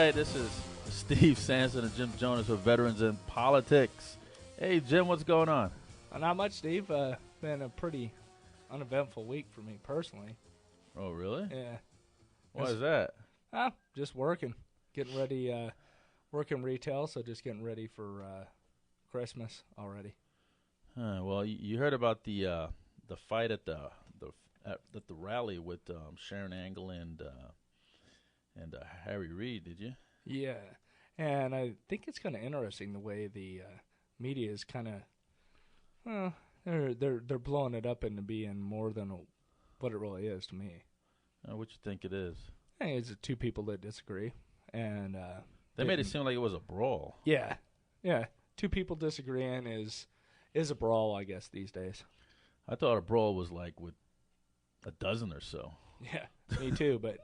right, this is Steve Sanson and Jim Jonas with Veterans in Politics. Hey, Jim, what's going on? Not much, Steve. Been a pretty uneventful week for me personally. Oh, really? Yeah. Why is that? Just working. Getting ready, working retail, so just getting ready for Christmas already. Well, you heard about the fight at the rally with Sharon Angle and Harry Reid, did you? Yeah, and I think it's kind of interesting the way the media is kind of, they're blowing it up into being more than what it really is to me. What you think it is? Hey, it's two people that disagree, and they made it seem like it was a brawl. Yeah, two people disagreeing is a brawl, I guess, these days. I thought a brawl was like with a dozen or so. Yeah, me too, but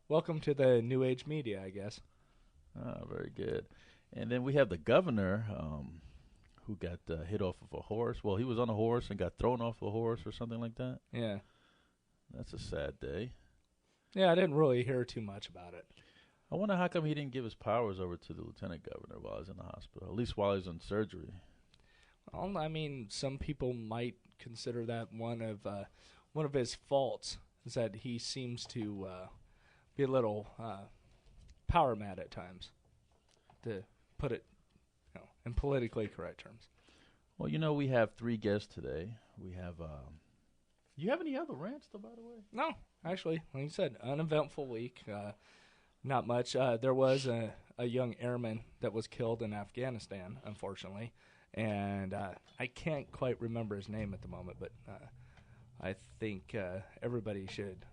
welcome to the new age media, I guess. Very good. And then we have the governor who got hit off of a horse. Well, he was on a horse and got thrown off a horse or something like that. Yeah. That's a sad day. Yeah, I didn't really hear too much about it. I wonder how come he didn't give his powers over to the lieutenant governor while he was in the hospital, at least while he was in surgery. Well, I mean, some people might consider that one of his faults is that he seems to be a little power mad at times, to put it in politically correct terms. Well, we have three guests today. We have. You have any other rants, though, by the way? No, actually, like you said, uneventful week. Not much. There was a young airman that was killed in Afghanistan, unfortunately, and I can't quite remember his name at the moment, but I think everybody should,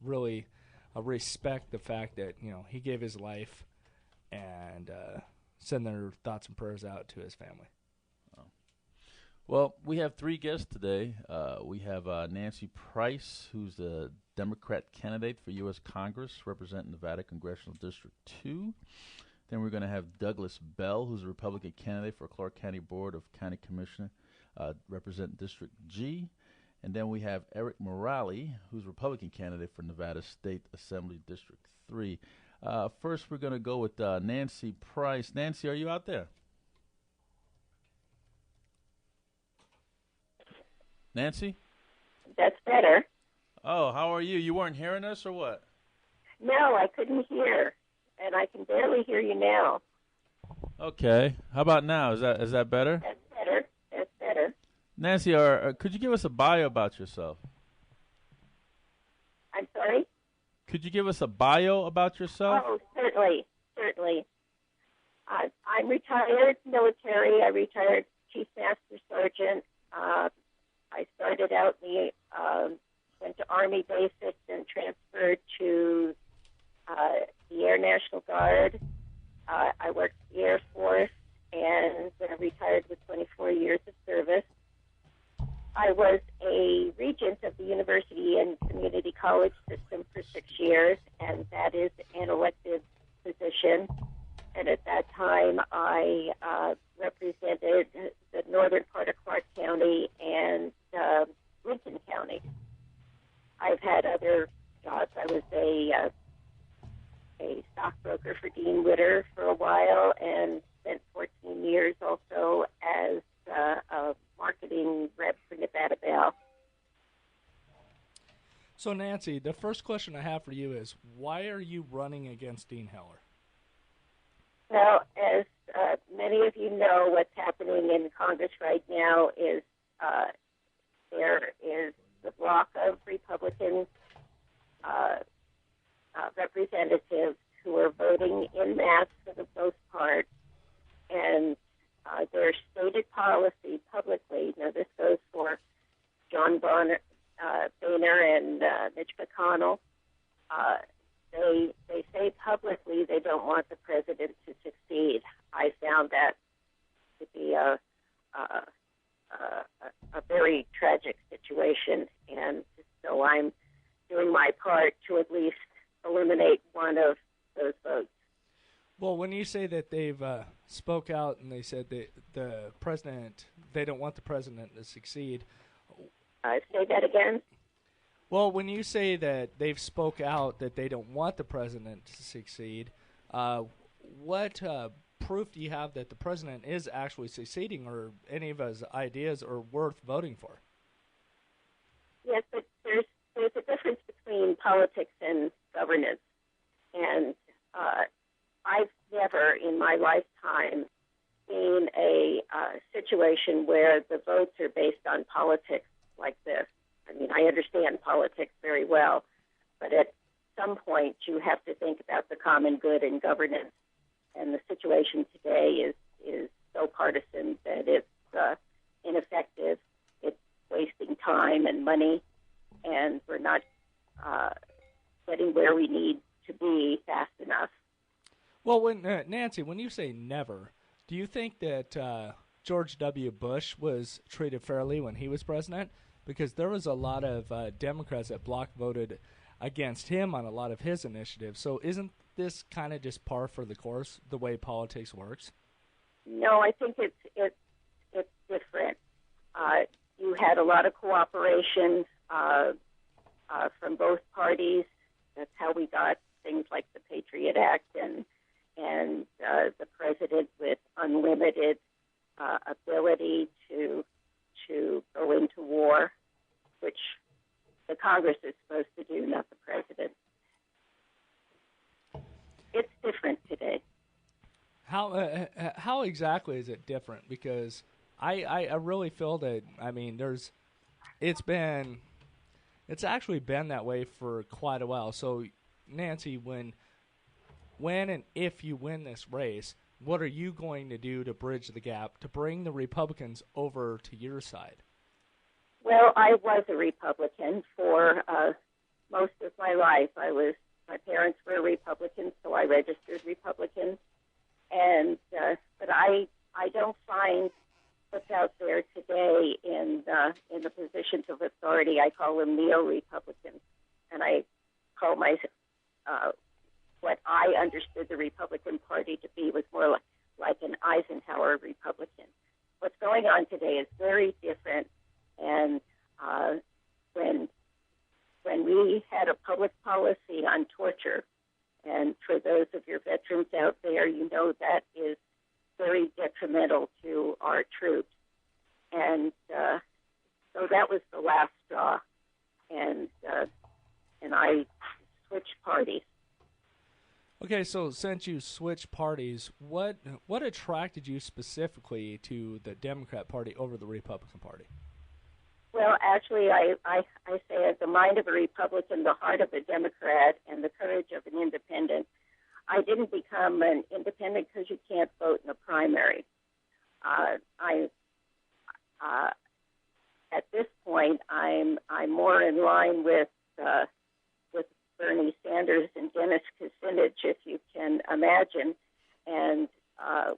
really respect the fact that he gave his life, and send their thoughts and prayers out to his family. Well, we have three guests today. We have Nancy Price, who's the Democrat candidate for U.S. Congress, representing Nevada Congressional District 2. Then we're going to have Douglas Bell, who's a Republican candidate for Clark County Board of County Commissioner, representing District G. And then we have Eric Morelli, who's a Republican candidate for Nevada State Assembly District 3. First, we're going to go with Nancy Price. Nancy, are you out there? Nancy? That's better. Oh, how are you? You weren't hearing us or what? No, I couldn't hear, and I can barely hear you now. Okay. How about now? Is that better? That's better. That's better. Nancy, could you give us a bio about yourself? I'm sorry? Could you give us a bio about yourself? Oh, certainly. I'm retired military. I retired Chief Master Sergeant. I started out went to Army basics and transferred to the Air National Guard. I worked for the Air Force and retired with 24 years of service. I was a regent of the university and community college system for 6 years, and that is an elected position. And at that time, I represented the northern part of Clark County and Lincoln County. I've had other jobs. I was a stockbroker for Dean Witter for a while and spent 14 years also as a marketing rep for Nevada Bell. So, Nancy, the first question I have for you is, why are you running against Dean Heller? Well, as many of you know, what's happening in Congress right now is there is the block of Republican representatives who are voting in mass for the most part, and their stated policy publicly, now this goes for John Boehner and Mitch McConnell, they say publicly they don't want the president to succeed. I found that to be a very tragic situation, and so I'm doing my part to at least eliminate one of those votes. Well, when you say that they've spoke out and they said that they don't want the president to succeed. Say that again? Well, when you say that they've spoke out that they don't want the president to succeed, what proof do you have that the president is actually succeeding, or any of his ideas are worth voting for? Yes, but there's a difference between politics and governance, and I've never in my lifetime seen a situation where the votes are based on politics like this. I mean, I understand politics very well, but at some point you have to think about the common good and governance. And the situation today is so partisan that it's ineffective. It's wasting time and money, and we're not getting where we need to be fast enough. Well, when Nancy, when you say never, do you think that George W. Bush was treated fairly when he was president? Because there was a lot of Democrats that block voted against him on a lot of his initiatives. So isn't this kind of just par for the course, the way politics works? No, I think it's different. You had a lot of cooperation from both parties. That's how we got things like the Patriot Act and the president with unlimited ability to go into war, which the Congress is supposed to do, not the president. It's different today. How exactly is it different? Because I really feel that, I mean, it's actually been that way for quite a while. So, Nancy, when and if you win this race, what are you going to do to bridge the gap to bring the Republicans over to your side? Well, I was a Republican for most of my life. My parents were Republicans, so I registered Republican. And but I don't find what's out there today in the positions of authority. I call them neo-Republicans, and I call my what I understood the Republican Party to be was more like an Eisenhower Republican. What's going on today is very different, and when we had a public policy on torture, and for those of your veterans out there, you know that is very detrimental to our troops, and so that was the last straw, and I switched parties. Okay, so since you switched parties, what attracted you specifically to the Democrat Party over the Republican Party? Well, actually, I say the mind of a Republican, the heart of a Democrat, and the courage of an independent. I didn't become an independent because you can't vote in a primary. At this point, I'm more in line with Bernie Sanders and Dennis Kucinich, if you can imagine. And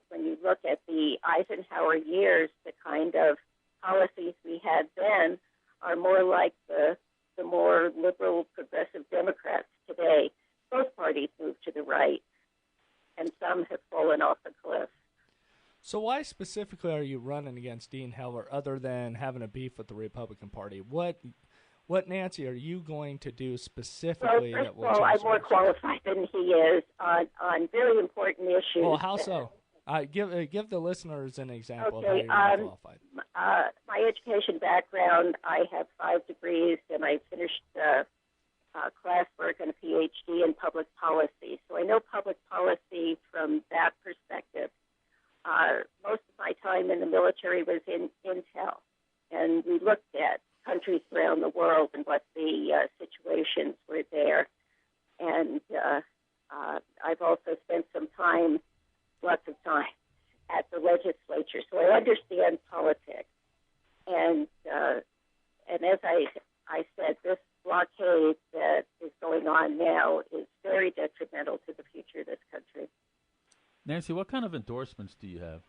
when you look at the Eisenhower years, the kind of policies we had then are more like the more liberal, progressive Democrats today. Both parties moved to the right, and some have fallen off the cliff. So why specifically are you running against Dean Heller other than having a beef with the Republican Party? What, Nancy, are you going to do specifically that will change? Well, I'm more qualified than he is on very important issues. Well, how so? Give the listeners an example okay, of how you're more qualified. My education background, I have 5 degrees, and I finished classwork and a PhD in public policy. So I know public policy from that perspective. Most of my time in the military was in intel, and we looked at countries around the world and what the situations were there. And I've also spent some time, lots of time, at the legislature, so I understand politics. And as I said, this blockade that is going on now is very detrimental to the future of this country. Nancy, what kind of endorsements do you have?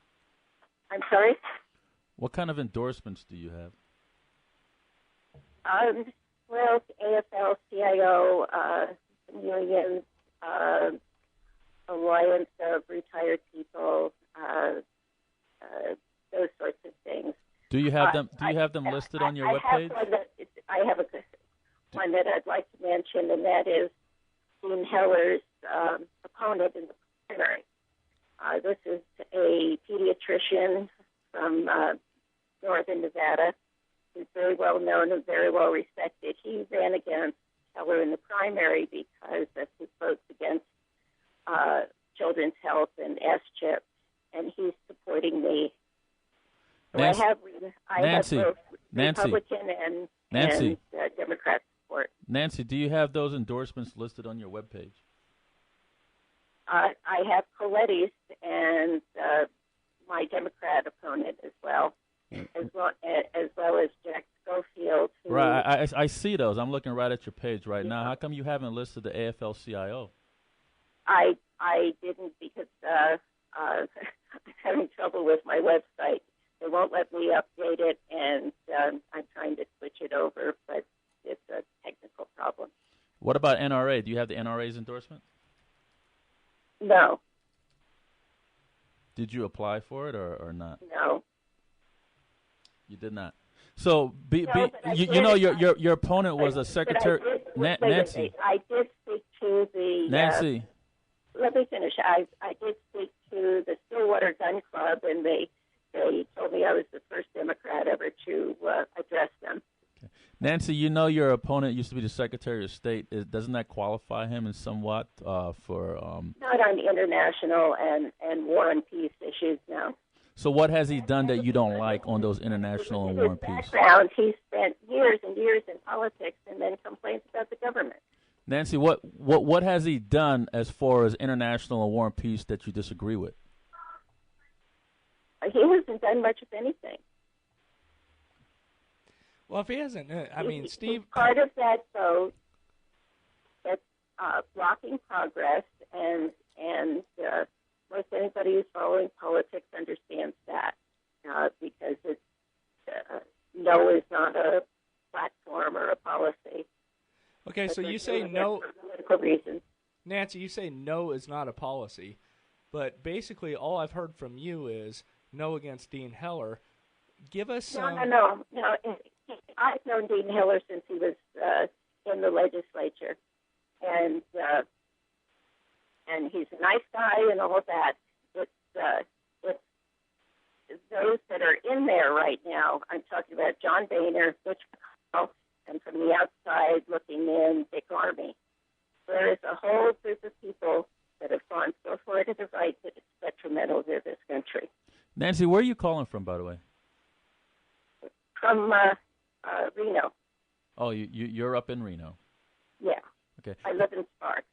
I'm sorry? What kind of endorsements do you have? Well, AFL-CIO, unions, Alliance of Retired People, those sorts of things. Do you have them? Do you have them listed on your webpage? one that I'd like to mention, and that is Dean Heller's opponent in the primary. This is a pediatrician from northern Nevada who's very well known and very well respected. He ran against Heller in the primary because of his votes against children's health and S-chip, and he's supporting me. So Nancy, I have both Republican and Democrat support. Nancy, do you have those endorsements listed on your webpage? I have Coletti's and my Democrat opponent as well as Jack Schofield. Right, I see those. I'm looking right at your page right now. How come you haven't listed the AFL-CIO? I didn't because I'm having trouble with my website. They won't let me update it, and I'm trying to switch it over, but it's a technical problem. What about NRA? Do you have the NRA's endorsement? No. Did you apply for it or not? No. You did not. So, your opponent was a secretary. Nancy. I did speak to the. Nancy. Let me finish. I did speak to the Stillwater Gun Club, and they told me I was the first Democrat ever to address them. Okay. Nancy, your opponent used to be the Secretary of State. Doesn't that qualify him in somewhat for? Not on the international and war and peace issues, no. So what has he done that you don't like on those international and war and peace? Background, he spent years and years in politics and then complains about the government. Nancy, what has he done as far as international and war and peace that you disagree with? He hasn't done much of anything. Well, if he hasn't, Steve. He's part of that vote that's blocking progress, and most anybody who's following politics understands that because it's no is not a platform or a policy. Okay, so you say no. For political reasons. Nancy, you say no is not a policy, but basically all I've heard from you is no against Dean Heller. Give us some. No. I've known Dean Heller since he was in the legislature, and he's a nice guy and all of that. It's those that are in there right now. I'm talking about John Boehner, Butch McConnell, and from the outside looking in, Dick Armey. There is a whole group of people that have gone so far to the right that it's detrimental to this country. Nancy, where are you calling from, by the way? From Reno. Oh, you're up in Reno. Yeah. Okay. I live in Sparks.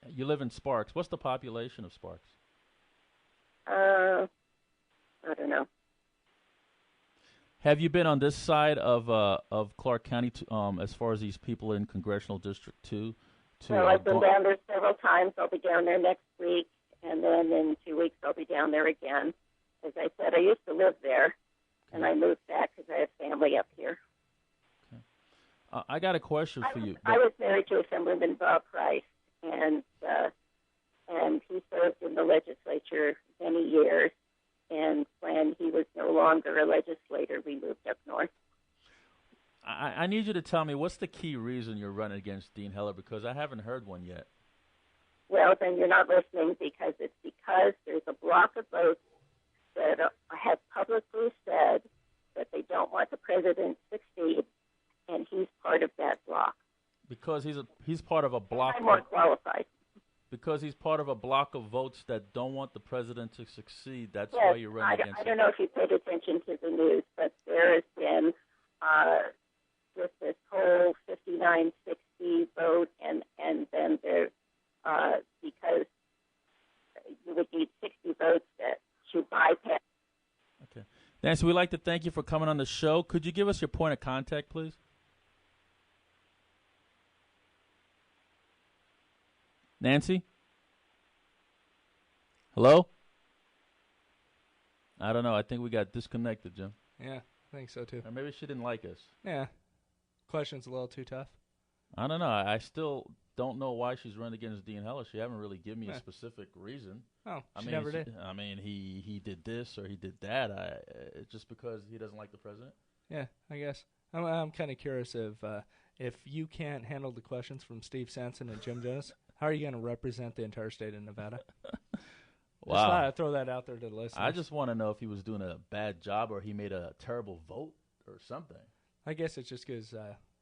You live in Sparks? What's the population of Sparks? I don't know. Have you been on this side of Clark County as far as these people in Congressional District 2? Well, I've been down there several times. I'll be down there next week, and then in 2 weeks I'll be down there again. As I said, I used to live there, and I moved back because I have family up here. Okay. I got a question for you. I was married to Assemblyman Bob Price, and he served in the legislature many years. And when he was no longer a legislator, we moved up north. I need you to tell me what's the key reason you're running against Dean Heller, because I haven't heard one yet. Well, then you're not listening because there's a block of votes that have publicly said that they don't want the president to succeed, and he's part of that block. Because he's part of a block. I'm more qualified. Because he's part of a block of votes that don't want the president to succeed. That's why you're running against him. I don't know if you paid attention to the news, but there has been with this whole 59-60 vote, and then there because you would need 60 votes to bypass. Okay. Nancy, we'd like to thank you for coming on the show. Could you give us your point of contact, please? Nancy? Hello? I don't know. I think we got disconnected, Jim. Yeah, I think so too. Or maybe she didn't like us. Yeah. Question's a little too tough. I don't know. I still don't know why she's running against Dean Heller. She haven't really given me a specific reason. Oh, she never did. I mean, he did this or he did that. Just because he doesn't like the president? Yeah, I guess. I'm kind of curious if you can't handle the questions from Steve Sanson and Jim Jonas, how are you going to represent the entire state of Nevada? Wow. Just thought I'd throw that out there to the listeners. I just want to know if he was doing a bad job or he made a terrible vote or something. I guess it's just because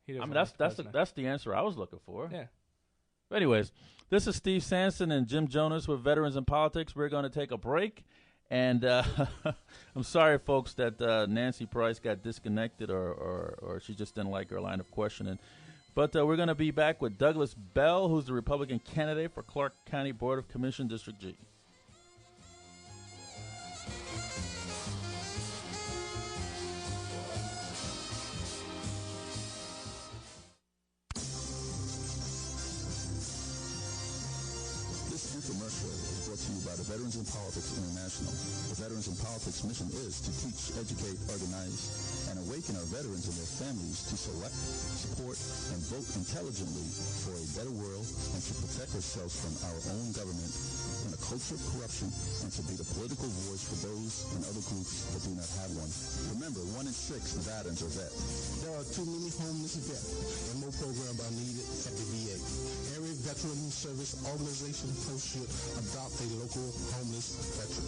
he doesn't. That's the answer I was looking for. Yeah. But anyways, this is Steve Sanson and Jim Jonas with Veterans in Politics. We're going to take a break. And I'm sorry, folks, that Nancy Price got disconnected or she just didn't like our line of questioning. But we're going to be back with Douglas Bell, who's the Republican candidate for Clark County Board of Commission District G. By the Veterans in Politics International. The Veterans in Politics mission is to teach, educate, organize, and awaken our veterans and their families to select, support, and vote intelligently for a better world and to protect ourselves from our own government and a culture of corruption and to be the political voice for those and other groups that do not have one. Remember, 1 in 6 Nevadans are vets. There are too many homeless vets, and more programs are needed at the VA. Every veteran service organization post should adopt a local homeless veteran.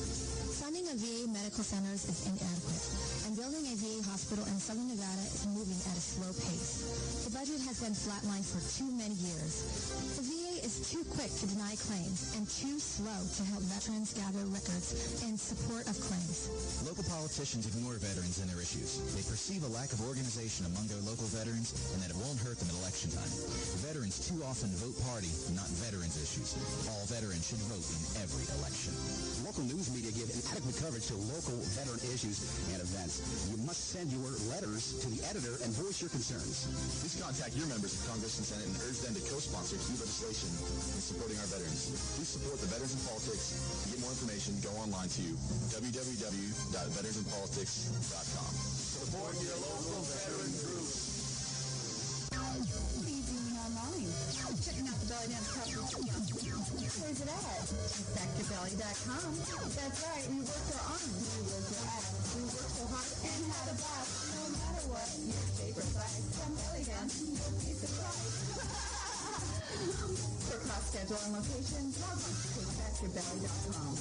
Funding of VA medical centers is inadequate, and building a VA hospital in Southern Nevada is moving at a slow pace. The budget has been flatlined for too many years. The VA is too quick to deny claims and too slow to help veterans gather records in support of claims. Local politicians ignore veterans and their issues. They perceive a lack of organization among their local veterans and that it won't hurt them at election time. Veterans too often vote party, not veterans' issues. All veterans should vote in every election. Local news media give inadequate coverage to local veteran issues and events. You must send your letters to the editor and voice your concerns. Please contact your members of Congress and Senate and urge them to co-sponsor key legislation in supporting our veterans. Please support the Veterans in Politics. To get more information, go online to www.veteransinpolitics.com. Support your local veteran groups. Please see me online. Checking out the Belly Dance Company. Where's it at? Factorbelly.com. That's right. We work our arms. We work our ass. We work so hard and had a blast. No matter what your favorite size. From Belly Dance, you'll be surprised. For cost schedule and location, log on to factorbelly.com.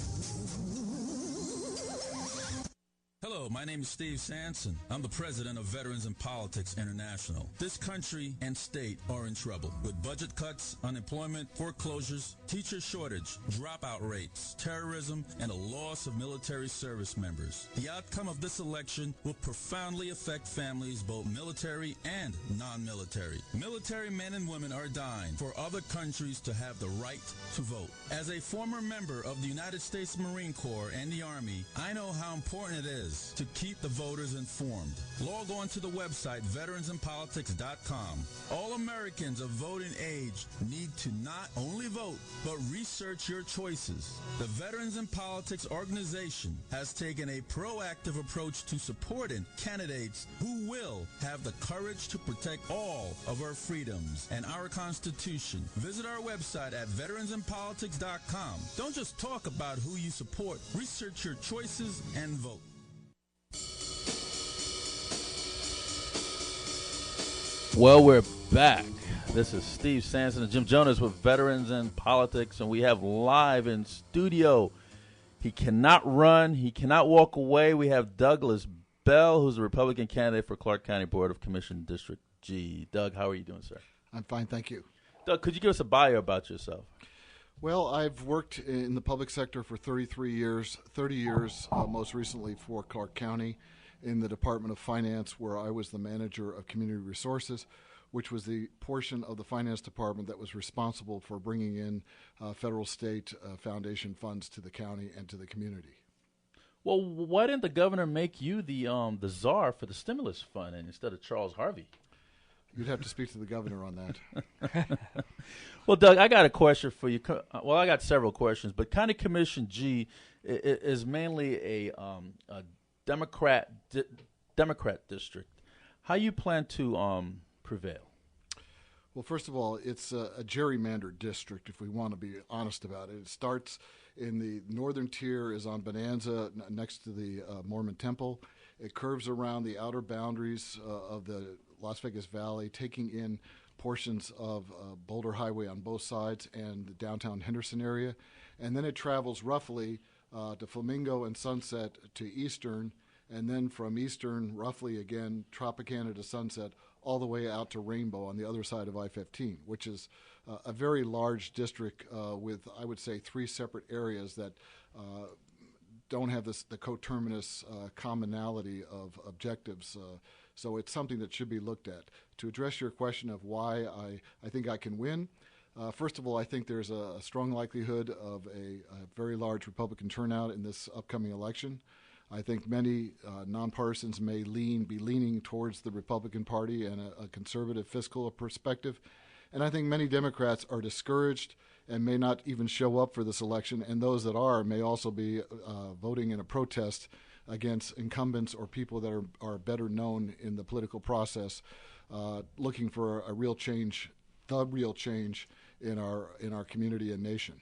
Hello, my name is Steve Sanson. I'm the president of Veterans in Politics International. This country and state are in trouble with budget cuts, unemployment, foreclosures, teacher shortage, dropout rates, terrorism, and a loss of military service members. The outcome of this election will profoundly affect families, both military and non-military. Military men and women are dying for other countries to have the right to vote. As a former member of the United States Marine Corps and the Army, I know how important it is to keep the voters informed. Log on to the website veteransinpolitics.com. All Americans of voting age need to not only vote, but research your choices. The Veterans in Politics organization has taken a proactive approach to supporting candidates who will have the courage to protect all of our freedoms and our Constitution. Visit our website at veteransinpolitics.com. Don't just talk about who you support. Research your choices and vote. Well, we're back. This is Steve Sanson and Jim Jonas with Veterans in Politics, and we have live in studio. He cannot run. He cannot walk away. We have Douglas Bell, who's the Republican candidate for Clark County Board of Commission District G. Doug, how are you doing, sir? I'm fine, thank you. Doug, could you give us a bio about yourself? Well, I've worked in the public sector for 33 years, 30 years most recently for Clark County in the Department of Finance, where I was the manager of community resources, which was the portion of the finance department that was responsible for bringing in federal, state, foundation funds to the county and to the community. Well, why didn't the governor make you the czar for the stimulus fund instead of Charles Harvey? You'd have to speak to the governor on that. Well, Doug, I got a question for you. Well, I got several questions, but County Commission G is mainly a Democrat district. How you plan to prevail? Well, first of all, it's a gerrymandered district, if we want to be honest about it. It starts in the northern tier, is on Bonanza, next to the Mormon Temple. It curves around the outer boundaries of the Las Vegas Valley, taking in portions of Boulder Highway on both sides and the downtown Henderson area. And then it travels roughly to Flamingo and Sunset to Eastern, and then from Eastern, roughly again, Tropicana to Sunset, all the way out to Rainbow on the other side of I-15, which is a very large district with, I would say, 3 separate areas that don't have the coterminous commonality of objectives. So it's something that should be looked at. To address your question of why I think I can win, first of all, I think there's a strong likelihood of a very large Republican turnout in this upcoming election. I think many nonpartisans may be leaning towards the Republican Party and a conservative fiscal perspective. And I think many Democrats are discouraged and may not even show up for this election. And those that are may also be voting in a protest against incumbents or people that are better known in the political process, looking for a real change, the real change in our community and nation.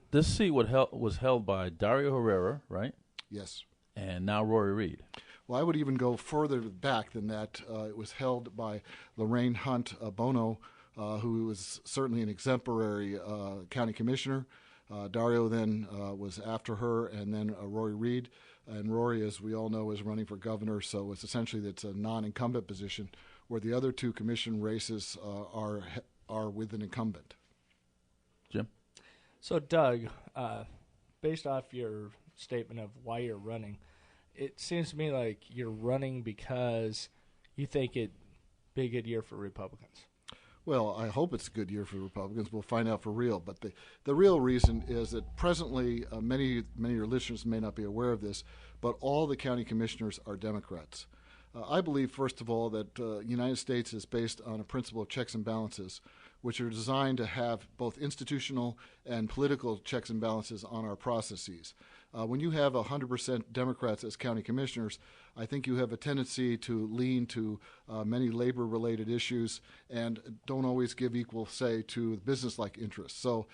This seat was held by Dario Herrera, right? Yes. And now Rory Reed. Well, I would even go further back than that. It was held by Lorraine Hunt Bono, who was certainly an exemplary county commissioner. Dario then was after her, and then Rory Reed. And Rory, as we all know, is running for governor, so it's a non-incumbent position, where the other 2 commission races are with an incumbent. Jim? So, Doug, based off your statement of why you're running, it seems to me like you're running because you think it'd be a good year for Republicans. Well, I hope it's a good year for Republicans. We'll find out for real. But the real reason is that presently, many of your listeners may not be aware of this, but all the county commissioners are Democrats. I believe, first of all, that the United States is based on a principle of checks and balances, which are designed to have both institutional and political checks and balances on our processes. When you have 100% Democrats as county commissioners, I think you have a tendency to lean to many labor-related issues and don't always give equal say to business-like interests. So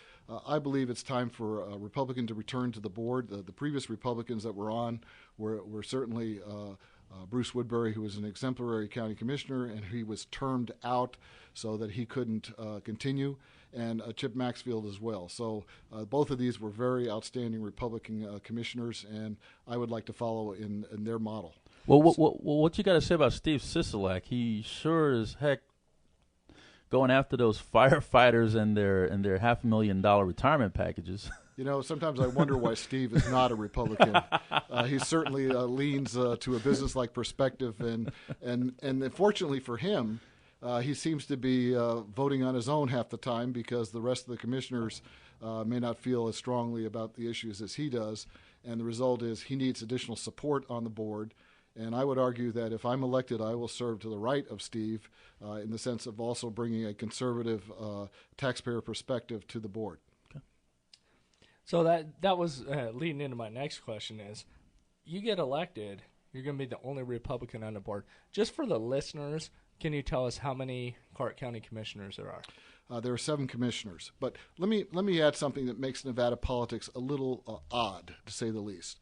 I believe it's time for a Republican to return to the board. The previous Republicans that were on were certainly Bruce Woodbury, who was an exemplary county commissioner, and he was termed out so that he couldn't continue, and Chip Maxfield as well. So both of these were very outstanding Republican commissioners, and I would like to follow in their model. Well, what you got to say about Steve Sisolak? He sure as heck going after those firefighters and their $500,000 retirement packages. You know, sometimes I wonder why Steve is not a Republican. He certainly leans to a business-like perspective, and fortunately for him, he seems to be voting on his own half the time because the rest of the commissioners may not feel as strongly about the issues as he does, and the result is he needs additional support on the board. And I would argue that if I'm elected, I will serve to the right of Steve in the sense of also bringing a conservative taxpayer perspective to the board. So that was leading into my next question is, you get elected, you're going to be the only Republican on the board. Just for the listeners, can you tell us how many Clark County commissioners there are? There are 7 commissioners. But let me add something that makes Nevada politics a little odd, to say the least.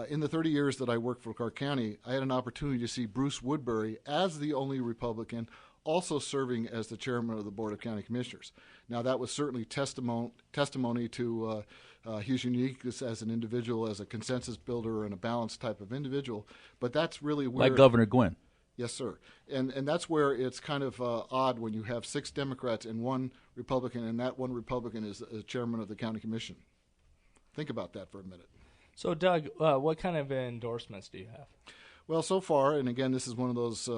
In the 30 years that I worked for Clark County, I had an opportunity to see Bruce Woodbury, as the only Republican, also serving as the chairman of the Board of County Commissioners. Now, that was certainly testimony to his uniqueness as an individual, as a consensus builder and a balanced type of individual. But that's really where... Like Governor Gwynn. Yes, sir. And that's where it's kind of odd when you have 6 Democrats and 1 Republican, and that 1 Republican is chairman of the county commission. Think about that for a minute. So, Doug, what kind of endorsements do you have? Well, so far, and again, this is one of those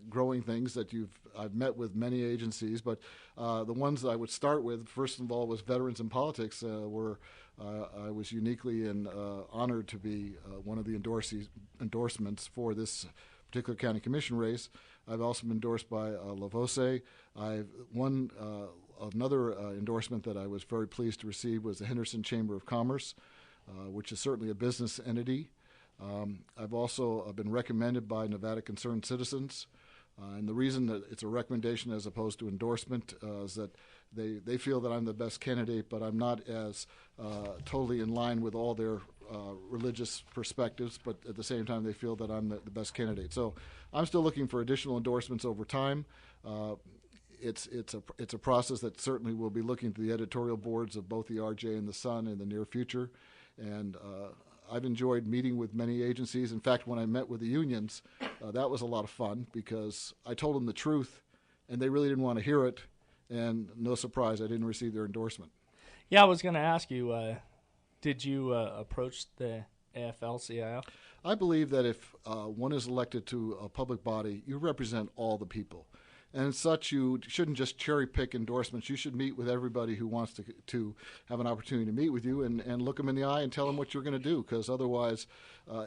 growing things that I've met with many agencies, but the ones that I would start with, first of all, was Veterans in Politics, where I was uniquely and honored to be one of the endorsements for this particular county commission race. I've also been endorsed by Lavose. I've won another endorsement that I was very pleased to receive was the Henderson Chamber of Commerce, which is certainly a business entity. I've also been recommended by Nevada Concerned Citizens, and the reason that it's a recommendation as opposed to endorsement is that they feel that I'm the best candidate, but I'm not as totally in line with all their religious perspectives, but at the same time they feel that I'm the best candidate. So I'm still looking for additional endorsements over time. It's a process that certainly will be looking to the editorial boards of both the RJ and the Sun in the near future. And I've enjoyed meeting with many agencies. In fact, when I met with the unions, that was a lot of fun because I told them the truth, and they really didn't want to hear it. And no surprise, I didn't receive their endorsement. Yeah, I was going to ask you, did you approach the AFL-CIO? I believe that if one is elected to a public body, you represent all the people. And as such, you shouldn't just cherry-pick endorsements. You should meet with everybody who wants to have an opportunity to meet with you and look them in the eye and tell them what you're going to do. Because otherwise,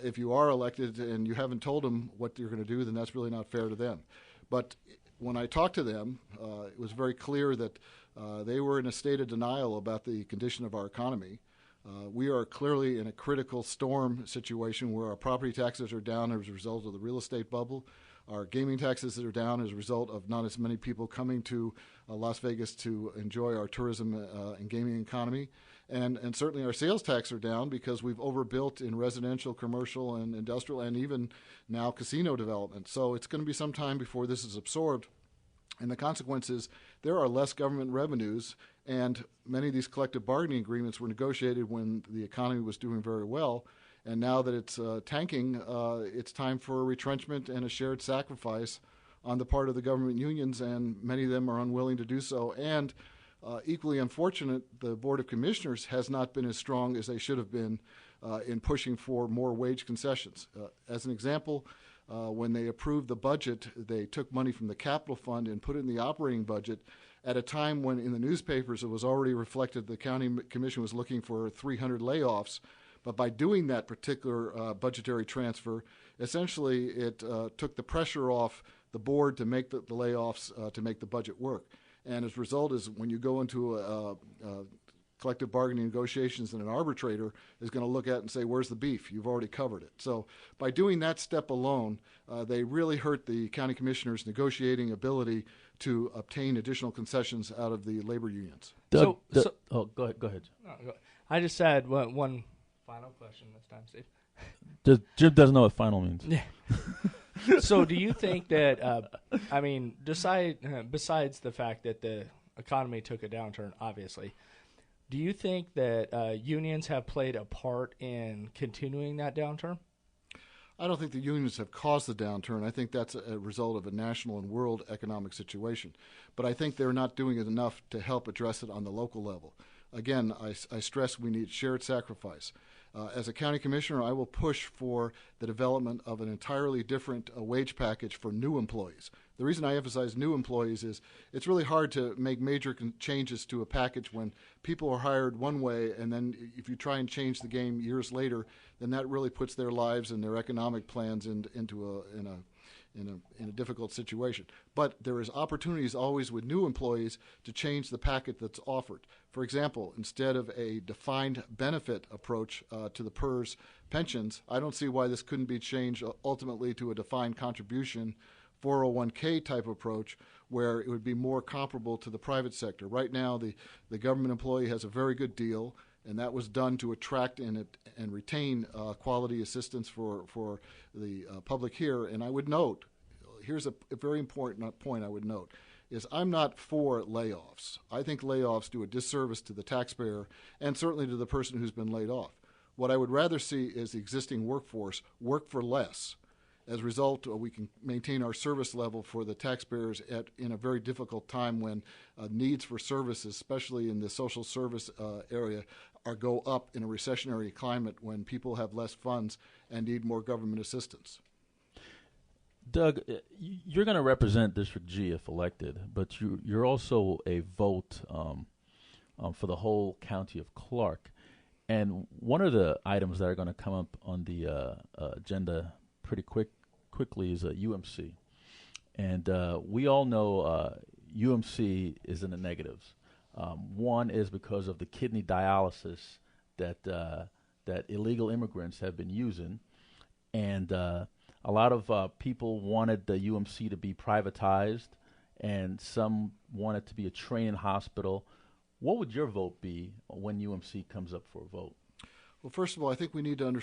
if you are elected and you haven't told them what you're going to do, then that's really not fair to them. But when I talked to them, it was very clear that they were in a state of denial about the condition of our economy. We are clearly in a critical storm situation where our property taxes are down as a result of the real estate bubble. Our gaming taxes are down as a result of not as many people coming to Las Vegas to enjoy our tourism and gaming economy. And certainly our sales tax are down because we've overbuilt in residential, commercial, and industrial, and even now casino development. So it's going to be some time before this is absorbed. And the consequence is there are less government revenues, and many of these collective bargaining agreements were negotiated when the economy was doing very well. And now that it's tanking, it's time for a retrenchment and a shared sacrifice on the part of the government unions, and many of them are unwilling to do so. And equally unfortunate, the Board of Commissioners has not been as strong as they should have been in pushing for more wage concessions. As an example, when they approved the budget, they took money from the capital fund and put it in the operating budget at a time when in the newspapers it was already reflected the county commission was looking for 300 layoffs. But by doing that particular budgetary transfer, essentially it took the pressure off the board to make the layoffs to make the budget work. And as a result is when you go into collective bargaining negotiations, and an arbitrator is going to look at and say, where's the beef? You've already covered it. So by doing that step alone, they really hurt the county commissioners' negotiating ability to obtain additional concessions out of the labor unions. Doug, go ahead. No, I just had one final question this time, Steve. Jim doesn't know what final means. Yeah. So do you think that, besides the fact that the economy took a downturn, obviously, do you think that unions have played a part in continuing that downturn? I don't think the unions have caused the downturn. I think that's a result of a national and world economic situation. But I think they're not doing it enough to help address it on the local level. Again, I stress we need shared sacrifice. As a county commissioner, I will push for the development of an entirely different wage package for new employees. The reason I emphasize new employees is it's really hard to make major changes to a package when people are hired one way, and then if you try and change the game years later, then that really puts their lives and their economic plans into a difficult situation. But there is opportunities always with new employees to change the packet that's offered. For example, instead of a defined benefit approach to the PERS pensions, I don't see why this couldn't be changed ultimately to a defined contribution 401k type approach where it would be more comparable to the private sector. Right now, the government employee has a very good deal, and that was done to attract and retain quality assistance for the public here. And I would note, here's a very important point I would note, is I'm not for layoffs. I think layoffs do a disservice to the taxpayer and certainly to the person who's been laid off. What I would rather see is the existing workforce work for less. As a result, we can maintain our service level for the taxpayers in a very difficult time when needs for services, especially in the social service area, go up in a recessionary climate when people have less funds and need more government assistance. Doug, you're going to represent District G if elected, but you're also a vote for the whole county of Clark. And one of the items that are going to come up on the agenda pretty quickly is UMC. And we all know UMC is in the negatives. One is because of the kidney dialysis that illegal immigrants have been using. And a lot of people wanted the UMC to be privatized, and some want it to be a training hospital. What would your vote be when UMC comes up for a vote? Well, first of all, I think we need to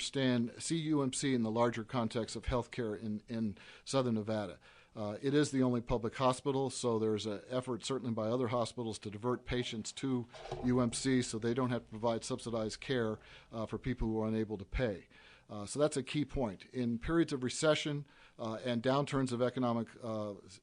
see UMC in the larger context of healthcare in Southern Nevada. It is the only public hospital, so there's an effort certainly by other hospitals to divert patients to UMC so they don't have to provide subsidized care for people who are unable to pay. So that's a key point. In periods of recession and downturns of economic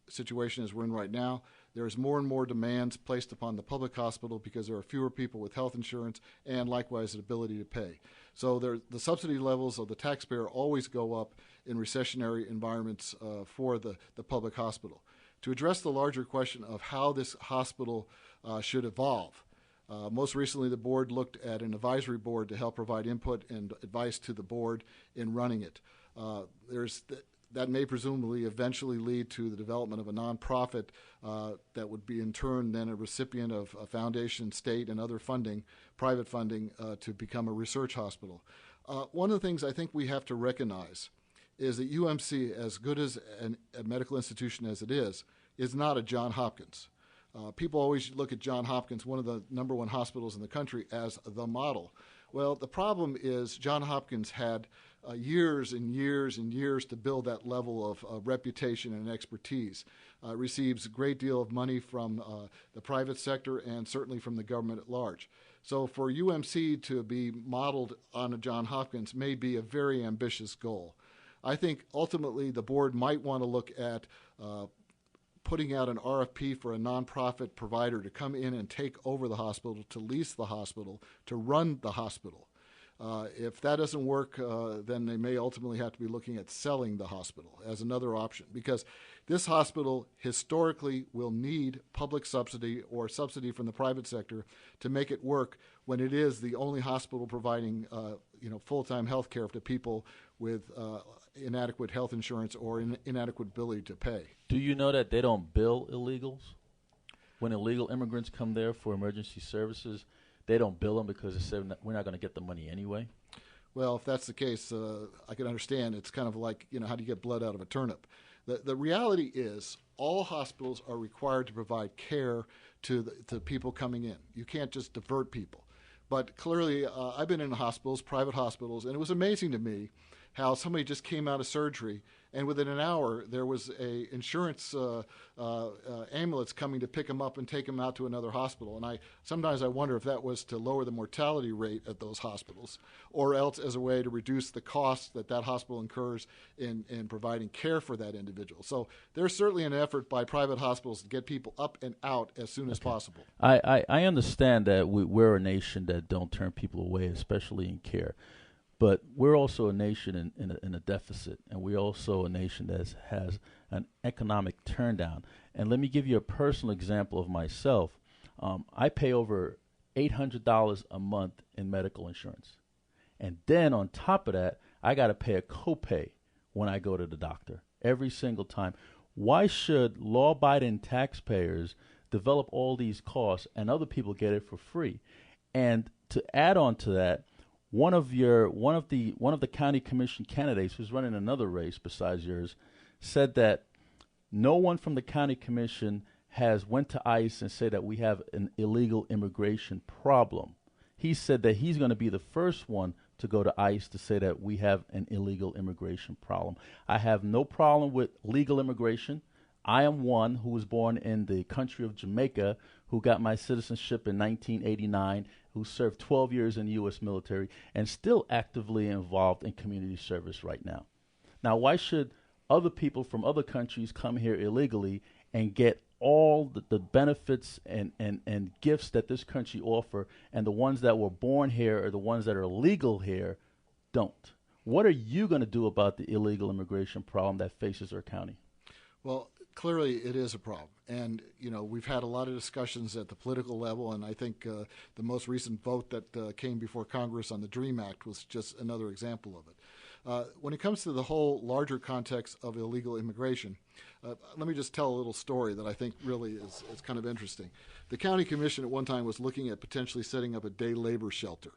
situation as we're in right now, there's more and more demands placed upon the public hospital because there are fewer people with health insurance and likewise the ability to pay. So the subsidy levels of the taxpayer always go up in recessionary environments for the public hospital. To address the larger question of how this hospital should evolve, most recently the board looked at an advisory board to help provide input and advice to the board in running it. That may presumably eventually lead to the development of a nonprofit that would be in turn then a recipient of a foundation, state, and other funding, private funding, to become a research hospital. One of the things I think we have to recognize is that UMC, as good as a medical institution as it is not a Johns Hopkins. People always look at Johns Hopkins, one of the number one hospitals in the country, as the model. Well, the problem is Johns Hopkins had years and years and years to build that level of reputation and expertise. Receives a great deal of money from the private sector and certainly from the government at large. So for UMC to be modeled on a Johns Hopkins may be a very ambitious goal. I think ultimately the board might want to look at putting out an RFP for a nonprofit provider to come in and take over the hospital, to lease the hospital, to run the hospital. If that doesn't work, then they may ultimately have to be looking at selling the hospital as another option, because this hospital historically will need public subsidy or subsidy from the private sector to make it work when it is the only hospital providing full-time health care to people with inadequate health insurance or inadequate ability to pay. Do you know that they don't bill illegals? When illegal immigrants come there for emergency services, they don't bill them because they say we're not going to get the money anyway? Well, if that's the case, I can understand. It's kind of like, how do you get blood out of a turnip? The reality is all hospitals are required to provide care to people coming in. You can't just divert people. But clearly, I've been in hospitals, private hospitals, and it was amazing to me how somebody just came out of surgery, and within an hour there was a insurance ambulance coming to pick them up and take them out to another hospital. And sometimes I wonder if that was to lower the mortality rate at those hospitals, or else as a way to reduce the costs that hospital incurs in providing care for that individual. So there's certainly an effort by private hospitals to get people up and out as soon as possible. I understand that we're a nation that don't turn people away, especially in care. But we're also a nation in a deficit, and we're also a nation that has an economic turndown. And let me give you a personal example of myself. I pay over $800 a month in medical insurance. And then on top of that, I got to pay a copay when I go to the doctor every single time. Why should law-abiding taxpayers develop all these costs and other people get it for free? And to add on to that, one of the county commission candidates who's running another race besides yours said that no one from the county commission has went to ICE and said that we have an illegal immigration problem. He said that he's going to be the first one to go to ICE to say that we have an illegal immigration problem. I have no problem with legal immigration. I am one who was born in the country of Jamaica, who got my citizenship in 1989, who served 12 years in the U.S. military, and still actively involved in community service right now. Now, why should other people from other countries come here illegally and get all the benefits and gifts that this country offer, and the ones that were born here or the ones that are legal here don't? What are you going to do about the illegal immigration problem that faces our county? Well, clearly it is a problem. And, we've had a lot of discussions at the political level, and I think the most recent vote that came before Congress on the DREAM Act was just another example of it. When it comes to the whole larger context of illegal immigration, let me just tell a little story that I think really is kind of interesting. The county commission at one time was looking at potentially setting up a day labor shelter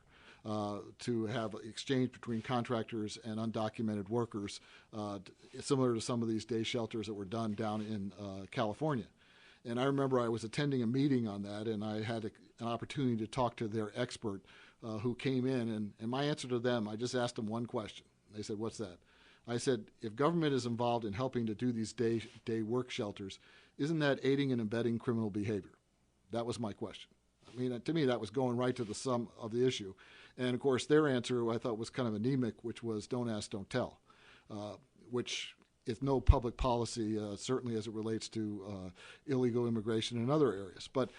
to have exchange between contractors and undocumented workers, similar to some of these day shelters that were done down in California. And I remember I was attending a meeting on that, and I had an opportunity to talk to their expert who came in, and my answer to them, I just asked them one question. They said, "What's that?" I said, "If government is involved in helping to do these day work shelters, isn't that aiding and abetting criminal behavior?" That was my question. I mean, to me, that was going right to the sum of the issue. And, of course, their answer I thought was kind of anemic, which was don't ask, don't tell, which is no public policy, certainly as it relates to illegal immigration in other areas. But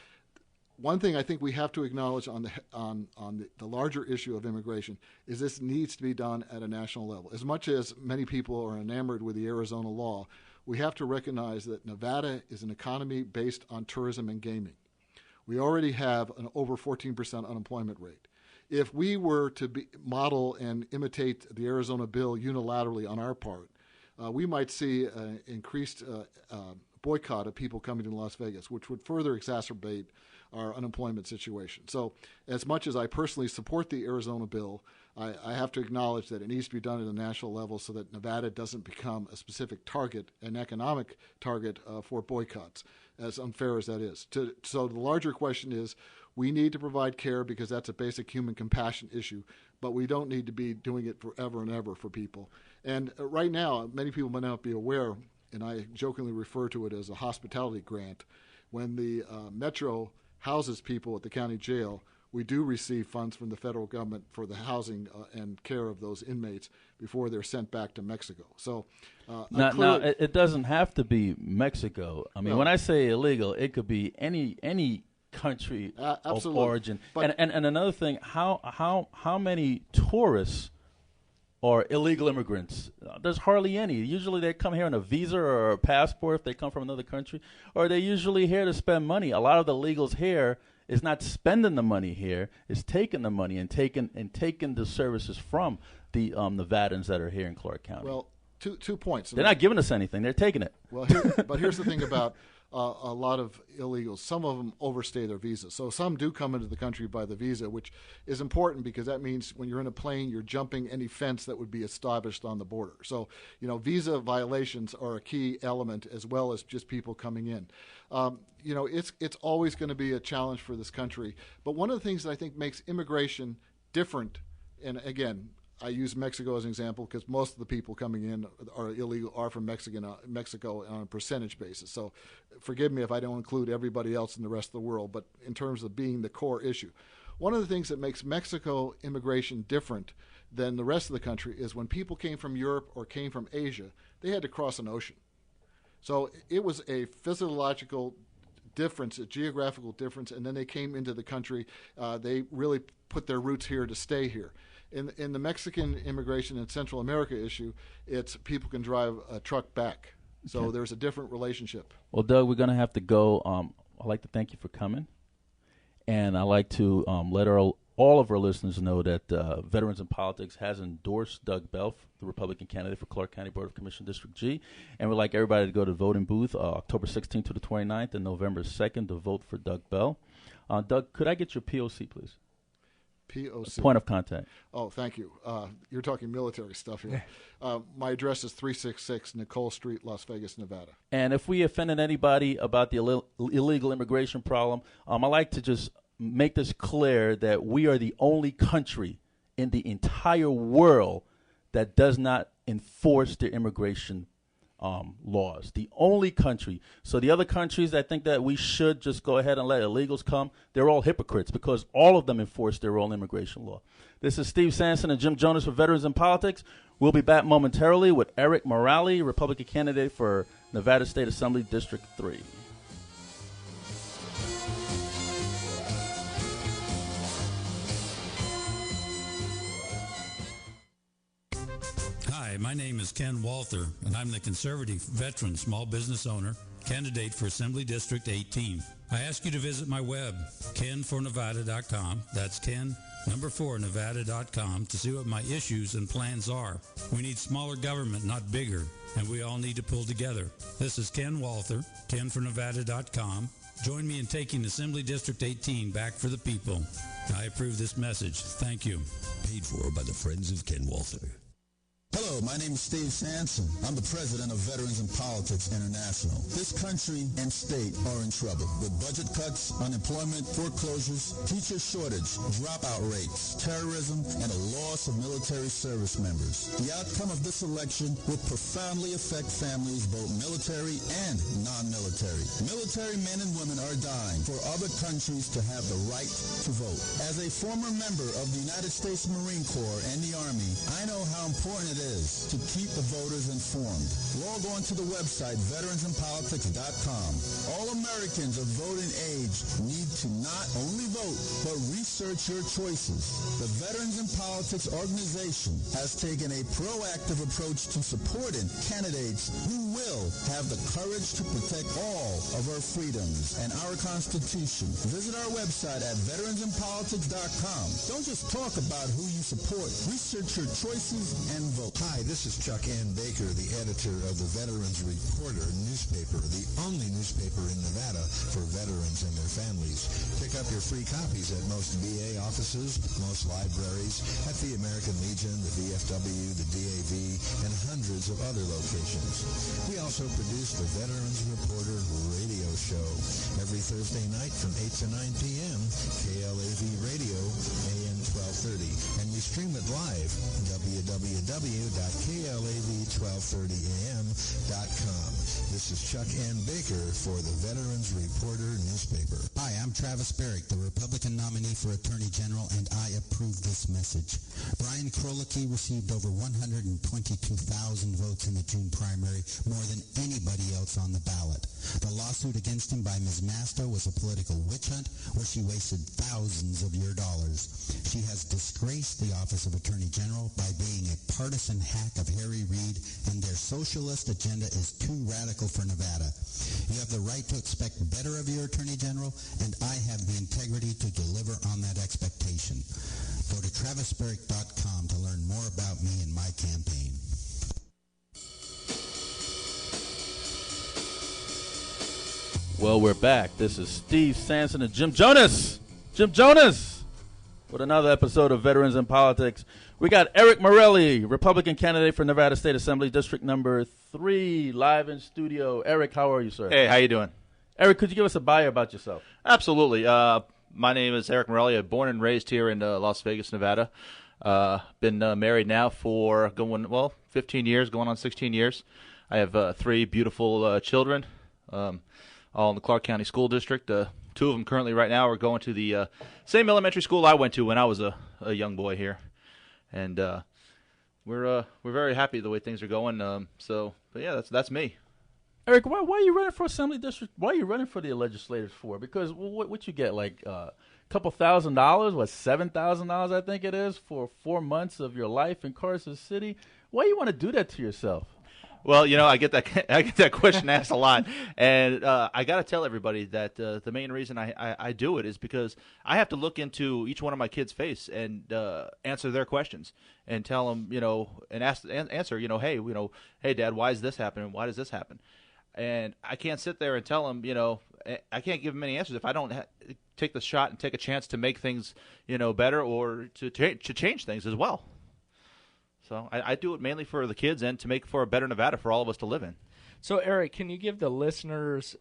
one thing I think we have to acknowledge on the larger issue of immigration is this needs to be done at a national level. As much as many people are enamored with the Arizona law, we have to recognize that Nevada is an economy based on tourism and gaming. We already have an over 14% unemployment rate. If we were to model and imitate the Arizona bill unilaterally on our part, we might see an increased boycott of people coming to Las Vegas, which would further exacerbate our unemployment situation. So as much as I personally support the Arizona bill, I have to acknowledge that it needs to be done at a national level so that Nevada doesn't become a specific target, an economic target for boycotts, as unfair as that is. So the larger question is, we need to provide care because that's a basic human compassion issue, but we don't need to be doing it forever and ever for people. And right now, many people may not be aware, and I jokingly refer to it as a hospitality grant. When the Metro houses people at the county jail, we do receive funds from the federal government for the housing and care of those inmates before they're sent back to Mexico. So now it doesn't have to be Mexico. I mean, when I say illegal, it could be any country of origin. And another thing, how many tourists or illegal immigrants? There's hardly any. Usually they come here on a visa or a passport if they come from another country, or they're usually here to spend money. A lot of the illegals here is not spending the money here, is taking the money and taking the services from the Nevadans that are here in Clark County. Well, two points. They're not giving us anything. They're taking it. Well, but here's the thing about a lot of illegals. Some of them overstay their visa. So some do come into the country by the visa, which is important because that means when you're in a plane, you're jumping any fence that would be established on the border. So, visa violations are a key element as well as just people coming in. It's always going to be a challenge for this country. But one of the things that I think makes immigration different, and again, I use Mexico as an example because most of the people coming in are illegal, are from Mexico on a percentage basis. So forgive me if I don't include everybody else in the rest of the world, but in terms of being the core issue. One of the things that makes Mexico immigration different than the rest of the country is when people came from Europe or came from Asia, they had to cross an ocean. So it was a physiological difference, a geographical difference, and then they came into the country. They really put their roots here to stay here. In the Mexican immigration and Central America issue, it's people can drive a truck back. So there's a different relationship. Well, Doug, we're going to have to go. I'd like to thank you for coming. And I'd like to let all of our listeners know that Veterans in Politics has endorsed Doug Belf, the Republican candidate for Clark County Board of Commission District G. And we'd like everybody to go to the voting booth October 16th to the 29th and November 2nd to vote for Doug Bell. Doug, could I get your POC, please? POC. Point of contact. Oh, thank you. You're talking military stuff here. My address is 366 Nicole Street, Las Vegas, Nevada. And if we offended anybody about the illegal immigration problem, I'd like to just make this clear that we are the only country in the entire world that does not enforce their immigration laws. The only country. So the other countries that think that we should just go ahead and let illegals come, they're all hypocrites because all of them enforce their own immigration law. This is Steve Sanson and Jim Jonas for Veterans in Politics. We'll be back momentarily with Eric Morelli, Republican candidate for Nevada State Assembly District 3. Hi, my name is Ken Walther, and I'm the conservative veteran small business owner, candidate for Assembly District 18. I ask you to visit my web, ken4nevada.com. That's Ken, 4nevada.com, to see what my issues and plans are. We need smaller government, not bigger, and we all need to pull together. This is Ken Walther, ken4nevada.com. Join me in taking Assembly District 18 back for the people. I approve this message. Thank you. Paid for by the Friends of Ken Walther. Hello, Hello, my name is Steve Sanson. I'm the president of Veterans in Politics International. This country and state are in trouble with budget cuts, unemployment, foreclosures, teacher shortage, dropout rates, terrorism, and a loss of military service members. The outcome of this election will profoundly affect families, both military and non-military. Military men and women are dying for other countries to have the right to vote. As a former member of the United States Marine Corps and the Army, I know how important it is to keep the voters informed. Log on to the website veteransinpolitics.com. All Americans of voting age need to not only vote, but research your choices. The Veterans in Politics organization has taken a proactive approach to supporting candidates who will have the courage to protect all of our freedoms and our Constitution. Visit our website at veteransinpolitics.com. Don't just talk about who you support. Research your choices and vote. Hi, this is Chuck Ann Baker, the editor of the Veterans Reporter newspaper, the only newspaper in Nevada for veterans and their families. Pick up your free copies at most VA offices, most libraries, at the American Legion, the VFW, the DAV, and hundreds of other locations. We also produce the Veterans Reporter radio show every Thursday night from 8 to 9 p.m., KLAV Radio, AM 1230, and we stream it live, www.klav1230am.com. This is Chuck Ann Baker for the Veterans Reporter newspaper. Hi, I'm Travis Barrick, the Republican nominee for Attorney General, and I approve this message. Brian Krolicki received over 122,000 votes in the June primary, more than anybody else on the ballot. The lawsuit against him by Ms. Masto was a political witch hunt where she wasted thousands of your dollars. She has disgraced the office of Attorney General by being a partisan hack of Harry Reid, and their socialist agenda is too radical for Nevada. You have the right to expect better of your Attorney General, and I have the integrity to deliver on that expectation. Go to travisberrick.com to learn more about me and my campaign. Well, we're back. This is Steve Sanson and Jim Jonas. Jim Jonas with another episode of Veterans in Politics. We got Eric Morelli, Republican candidate for Nevada State Assembly, District Number 3, live in studio. Eric, how are you, sir? Hey, how you doing? Eric, could you give us a bio about yourself? Absolutely. My name is Eric Morelli. I'm born and raised here in Las Vegas, Nevada. Been married now for 15 years, going on 16 years. I have 3 beautiful children, all in the Clark County School District. 2 of them currently right now are going to the same elementary school I went to when I was a young boy here. And we're very happy the way things are going. But yeah, that's me. Eric, why are you running for Assembly District? Why are you running for the legislators for? Because what you get, like a couple $1,000, what, $7,000 I think it is, for 4 months of your life in Carson City? Why do you want to do that to yourself? Well, I get that question asked a lot, and I got to tell everybody that the main reason I do it is because I have to look into each one of my kids' face and answer their questions and tell them, and answer, hey, Dad, why is this happening? Why does this happen? And I can't sit there and tell them, I can't give them any answers if I don't take the shot and take a chance to make things, better or to change things as well. So I do it mainly for the kids and to make for a better Nevada for all of us to live in. So, Eric, can you give the listeners,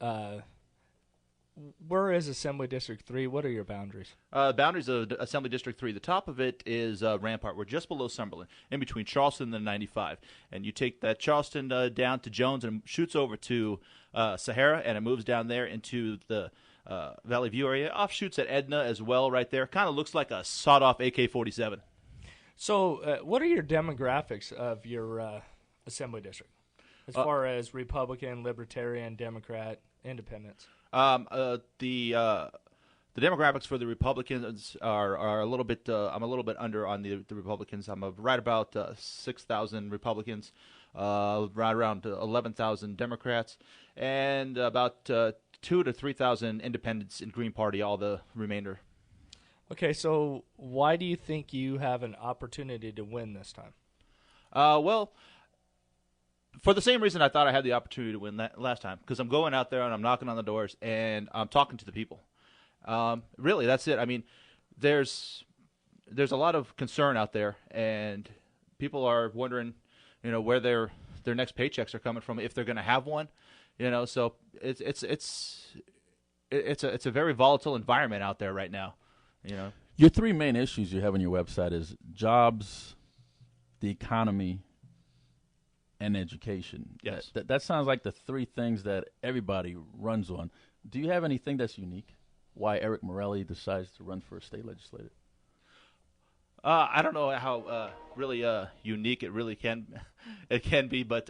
where is Assembly District 3? What are your boundaries? Boundaries of Assembly District 3. The top of it is Rampart. We're just below Summerlin, in between Charleston and 95. And you take that Charleston down to Jones and it shoots over to Sahara, and it moves down there into the Valley View area. Offshoots at Edna as well right there. Kind of looks like a sawed-off AK-47. So what are your demographics of your Assembly District as far as Republican, Libertarian, Democrat, Independents? The demographics for the Republicans are a little bit. I'm a little bit under on the Republicans. I'm right about 6,000 Republicans, right around 11,000 Democrats, and about 2,000 to 3,000 Independents in Green Party. All the remainder. Okay, so why do you think you have an opportunity to win this time? Well, for the same reason I thought I had the opportunity to win that last time, because I'm going out there and I'm knocking on the doors and I'm talking to the people. Really, that's it. I mean, there's a lot of concern out there, and people are wondering, where their next paychecks are coming from, if they're going to have one. So it's a very volatile environment out there right now. Your three main issues you have on your website is jobs, the economy, and education. Yes. That sounds like the three things that everybody runs on. Do you have anything that's unique? Why Eric Morelli decides to run for a state legislator? I don't know how really unique it really can be, but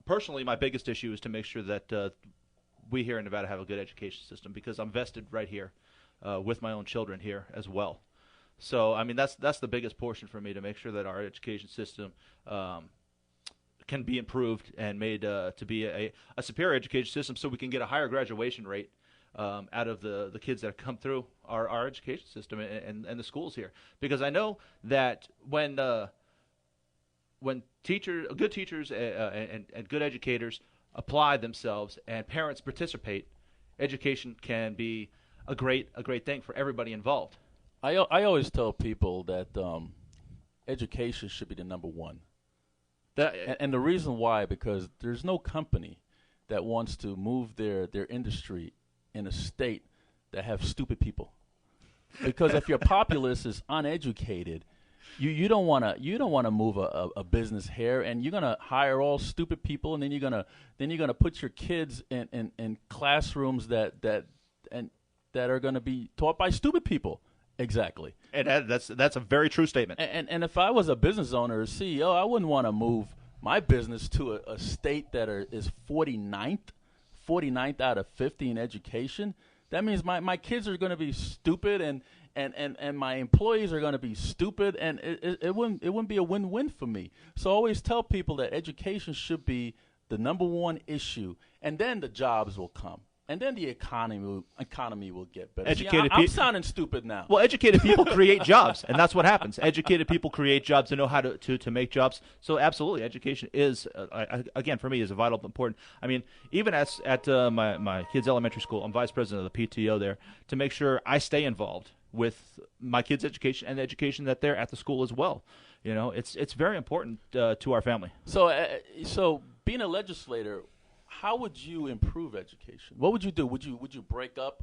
personally, my biggest issue is to make sure that we here in Nevada have a good education system, because I'm vested right here with my own children here as well. So, I mean, that's the biggest portion for me, to make sure that our education system can be improved and made to be a superior education system, so we can get a higher graduation rate out of the kids that come through our education system and the schools here. Because I know that when good teachers and good educators apply themselves and parents participate, education can be a great thing for everybody involved. I always tell people that education should be the number one. And the reason why, because there's no company that wants to move their industry in a state that have stupid people. Because if your populace is uneducated, you don't want to move a business here, and you're gonna hire all stupid people, and then you're gonna put your kids in classrooms that are gonna be taught by stupid people. Exactly. And that's a very true statement. And if I was a business owner or CEO, I wouldn't want to move my business to a state that is 49th out of 50 in education. That means my kids are going to be stupid, and my employees are going to be stupid, and it wouldn't be a win-win for me. So I always tell people that education should be the number one issue, and then the jobs will come. And then the economy will get better. I'm sounding stupid now. Well, educated people create jobs, and that's what happens. Educated people create jobs and know how to make jobs. So absolutely, education is, again, for me, is a vital important. I mean, even at my kids' elementary school, I'm vice president of the PTO there, to make sure I stay involved with my kids' education and the education that they're at the school as well. It's very important to our family. So being a legislator, how would you improve education? What would you do? Would you break up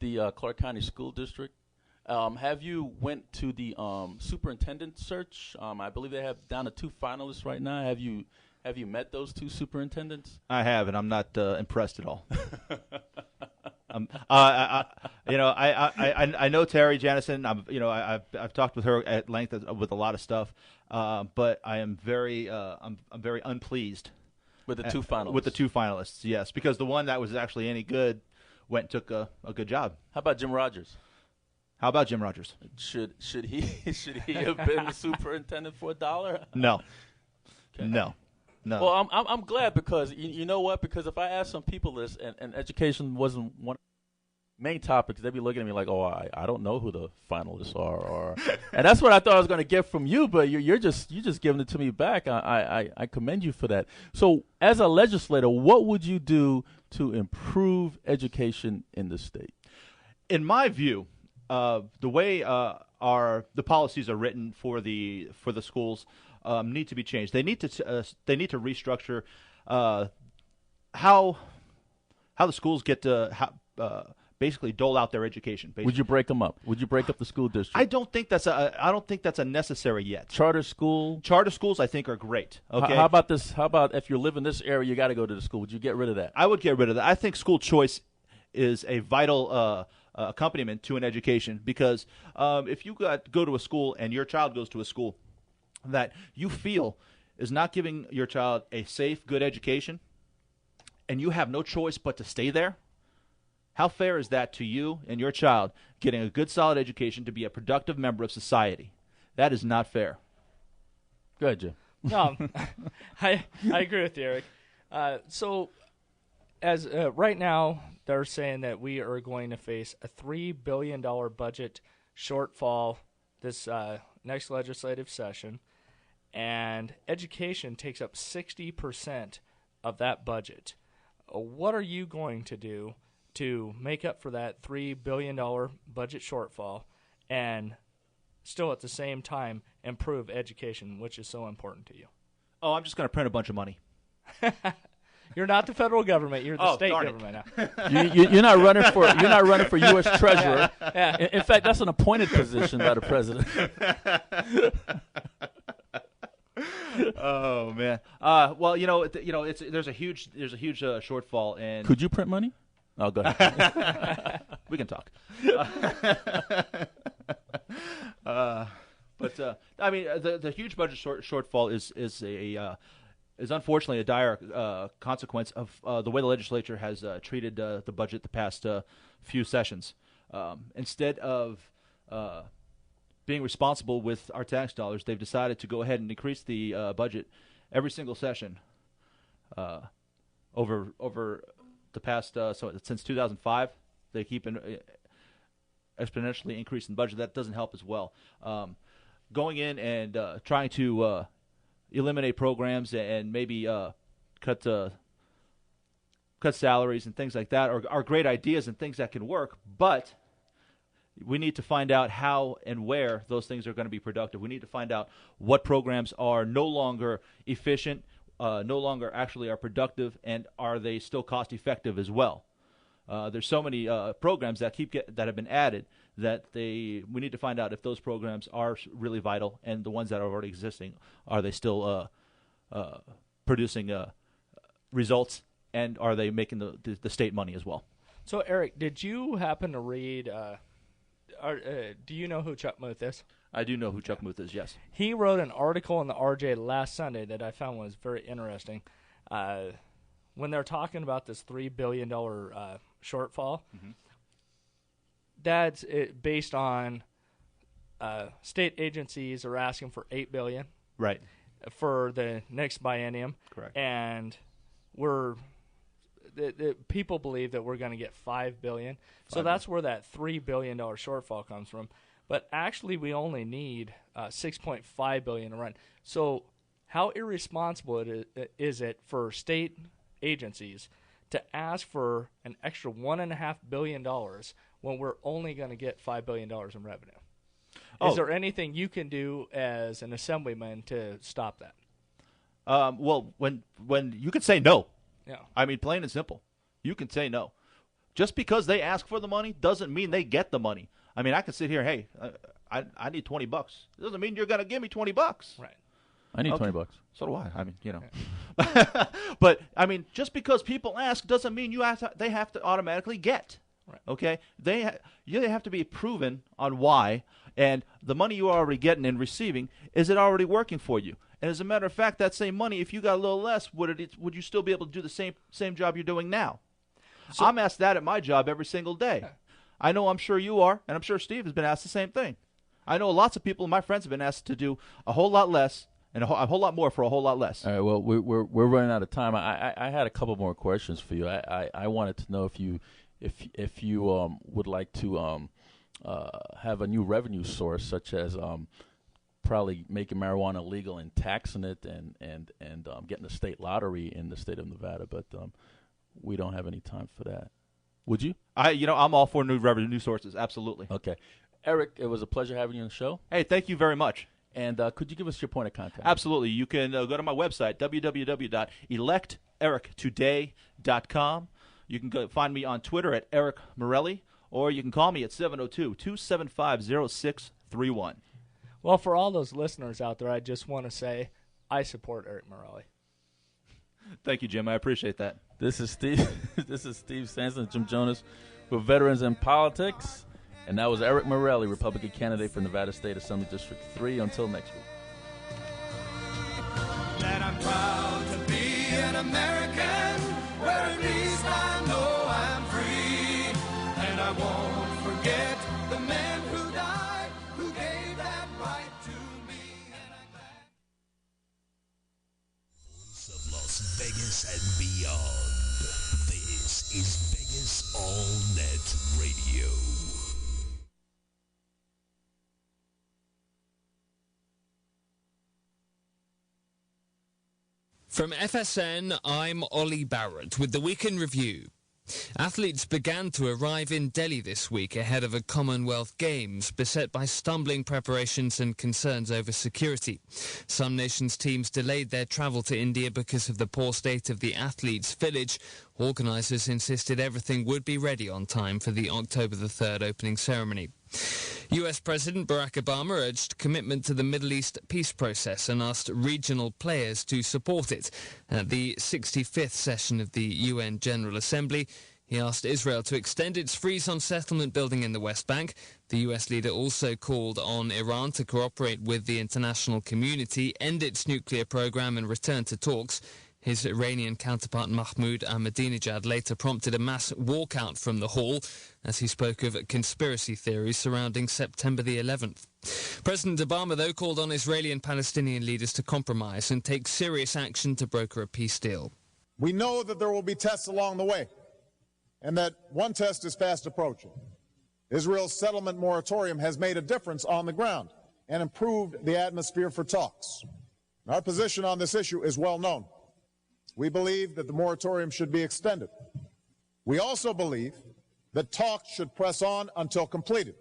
the Clark County School District? Have you went to the superintendent search? I believe they have down to 2 finalists right now. Have you met those 2 superintendents? I have, and I'm not impressed at all. I know Terry Janison. I've talked with her at length with a lot of stuff, but I am I'm very unpleased. With the 2 finalists. With the 2 finalists, yes, because the one that was actually any good went and took a good job. How about Jim Rogers? Should he have been the superintendent for $1? No. Okay. No. Well, I'm glad, because you know what? Because if I ask some people this, and education wasn't one main topics, they'd be looking at me like, "Oh, I don't know who the finalists are," and that's what I thought I was going to get from you. But you're just giving it to me back. I commend you for that. So, as a legislator, what would you do to improve education in the state? In my view, the way the policies are written for the schools need to be changed. They need to restructure how the schools get to basically dole out their education. Basically. Would you break them up? Would you break up the school district? I don't think that's a necessary yet. Charter schools, I think, are great. Okay. How about this? How about if you live in this area, you got to go to the school? Would you get rid of that? I would get rid of that. I think school choice is a vital accompaniment to an education, because if you go to a school and your child goes to a school that you feel is not giving your child a safe, good education, and you have no choice but to stay there, how fair is that to you and your child getting a good, solid education to be a productive member of society? That is not fair. Go ahead, Jim. No, I agree with you, Eric. So, as right now, they're saying that we are going to face a $3 billion budget shortfall this next legislative session, and education takes up 60% of that budget. What are you going to do to make up for that $3 billion budget shortfall and still at the same time improve education, which is so important to you? Oh, I'm just going to print a bunch of money. You're not the federal government. You're the state darn government it. now. You're not running for U.S. Treasurer. Yeah. In fact, that's an appointed position by the president. Oh man. Well, there's a huge shortfall, and Could you print money? Oh, go ahead. we can talk. But I mean, the huge budget shortfall is unfortunately a dire consequence of the way the legislature has treated the budget the past few sessions. Instead of being responsible with our tax dollars, they've decided to go ahead and increase the budget every single session over the past since 2005. They keep exponentially increasing the budget. That doesn't help as well. Going in and trying to eliminate programs and maybe cut salaries and things like that are great ideas and things that can work, but we need to find out how and where those things are going to be productive. We need to find out what programs are no longer efficient, no longer actually are productive, and are they still cost effective as well. There's so many programs that that have been added that we need to find out if those programs are really vital, and the ones that are already existing, are they still producing results, and are they making the state money as well? So, Eric, did you happen to read? Do you know who Chuck Muth is? I do know who Chuck Muth is, yes. He wrote an article in the RJ last Sunday that I found was very interesting. When they're talking about this $3 billion shortfall, that's based on state agencies are asking for $8 billion, right, for the next biennium. Correct. And people believe that we're going to get $5 billion. So that's where that $3 billion shortfall comes from. But actually, we only need $6.5 billion to run. So how irresponsible is it for state agencies to ask for an extra $1.5 billion when we're only going to get $5 billion in revenue? Is there anything you can do as an assemblyman to stop that? Well, when you can say no. Yeah. I mean, plain and simple. You can say no. Just because they ask for the money doesn't mean they get the money. I mean, I can sit here, hey, I need $20. It doesn't mean you're going to give me $20. Right. I need $20. So do I. I mean, But, I mean, just because people ask doesn't mean they have to automatically get. Right. Okay? They have to be proven on why, and the money you're already getting and receiving, is it already working for you? And as a matter of fact, that same money, if you got a little less, would you still be able to do the same job you're doing now? So, I'm asked that at my job every single day. Yeah. I know I'm sure you are, and I'm sure Steve has been asked the same thing. I know lots of people, my friends, have been asked to do a whole lot less and a whole lot more for a whole lot less. All right. Well, we're running out of time. I had a couple more questions for you. I wanted to know if you would like to have a new revenue source, such as probably making marijuana legal and taxing it, and getting a state lottery in the state of Nevada. But we don't have any time for that. Would you? I'm all for new revenue sources. Absolutely. Okay. Eric, it was a pleasure having you on the show. Hey, thank you very much. And could you give us your point of contact? Absolutely. You can go to my website, www.electerictoday.com. You can find me on Twitter at Eric Morelli, or you can call me at 702-275-0631. Well, for all those listeners out there, I just want to say I support Eric Morelli. Thank you, Jim. I appreciate that. This is Steve. This is Steve Sanson, Jim Jonas, with Veterans in Politics, and that was Eric Morelli, Republican candidate for Nevada State Assembly District 3. Until next week. That I'm proud to be an American, where at least I know I'm free, and I won't forget the men who died, who gave that right to me. And I'm glad. Voice of Las Vegas and beyond. This is Vegas All Net Radio. From FSN, I'm Ollie Barrett with the Weekend Review. Athletes began to arrive in Delhi this week ahead of a Commonwealth Games, beset by stumbling preparations and concerns over security. Some nations' teams delayed their travel to India because of the poor state of the athletes' village. Organisers insisted everything would be ready on time for the October the 3rd opening ceremony. US President Barack Obama urged commitment to the Middle East peace process and asked regional players to support it. At the 65th session of the UN General Assembly, he asked Israel to extend its freeze on settlement building in the West Bank. The US leader also called on Iran to cooperate with the international community, end its nuclear program and return to talks. His Iranian counterpart Mahmoud Ahmadinejad later prompted a mass walkout from the hall as he spoke of conspiracy theories surrounding September the 11th. President Obama, though, called on Israeli and Palestinian leaders to compromise and take serious action to broker a peace deal. We know that there will be tests along the way, and that one test is fast approaching. Israel's settlement moratorium has made a difference on the ground and improved the atmosphere for talks. Our position on this issue is well known. We believe that the moratorium should be extended. We also believe that talks should press on until completed.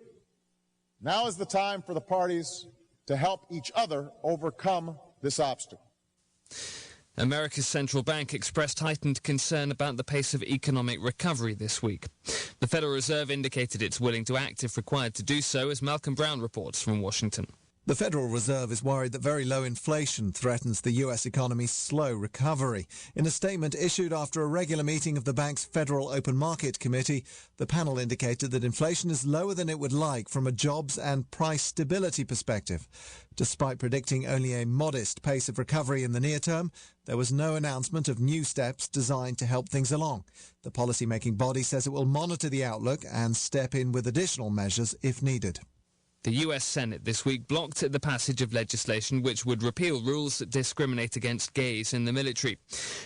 Now is the time for the parties to help each other overcome this obstacle. America's central bank expressed heightened concern about the pace of economic recovery this week. The Federal Reserve indicated it's willing to act if required to do so, as Malcolm Brown reports from Washington. The Federal Reserve is worried that very low inflation threatens the U.S. economy's slow recovery. In a statement issued after a regular meeting of the bank's Federal Open Market Committee, the panel indicated that inflation is lower than it would like from a jobs and price stability perspective. Despite predicting only a modest pace of recovery in the near term, there was no announcement of new steps designed to help things along. The policymaking body says it will monitor the outlook and step in with additional measures if needed. The US Senate this week blocked the passage of legislation which would repeal rules that discriminate against gays in the military.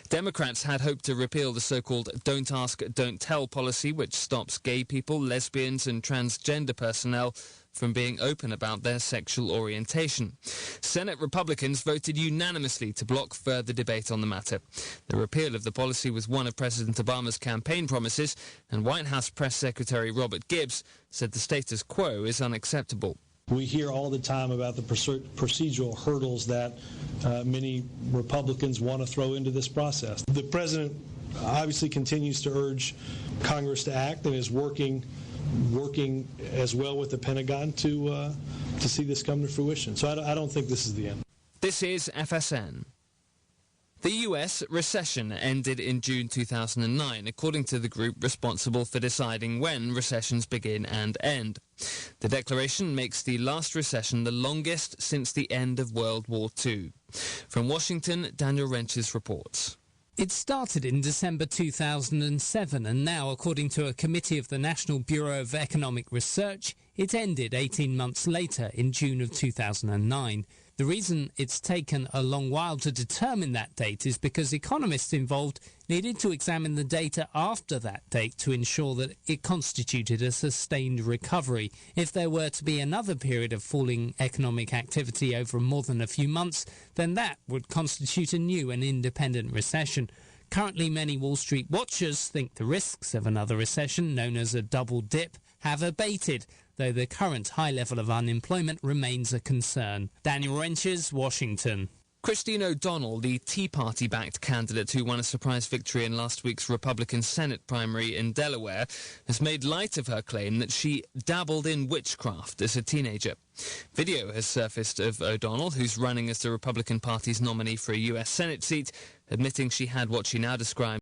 Democrats had hoped to repeal the so-called Don't Ask, Don't Tell policy, which stops gay people, lesbians and transgender personnel from being open about their sexual orientation. Senate Republicans voted unanimously to block further debate on the matter. The repeal of the policy was one of President Obama's campaign promises, and White House Press Secretary Robert Gibbs said the status quo is unacceptable. We hear all the time about the procedural hurdles that many Republicans want to throw into this process. The president obviously continues to urge Congress to act and is working as well with the Pentagon to see this come to fruition. So I don't think this is the end. This is FSN. The US recession ended in June 2009, according to the group responsible for deciding when recessions begin and end. The declaration makes the last recession the longest since the end of World War II. From Washington, Daniel Wrenches reports. It started in December 2007 and now, according to a committee of the National Bureau of Economic Research, it ended 18 months later in June of 2009. The reason it's taken a long while to determine that date is because economists involved needed to examine the data after that date to ensure that it constituted a sustained recovery. If there were to be another period of falling economic activity over more than a few months, then that would constitute a new and independent recession. Currently, many Wall Street watchers think the risks of another recession, known as a double dip, have abated, though the current high level of unemployment remains a concern. Daniel Wrenches, Washington. Christine O'Donnell, the Tea Party-backed candidate who won a surprise victory in last week's Republican Senate primary in Delaware, has made light of her claim that she dabbled in witchcraft as a teenager. Video has surfaced of O'Donnell, who's running as the Republican Party's nominee for a U.S. Senate seat, admitting she had what she now describes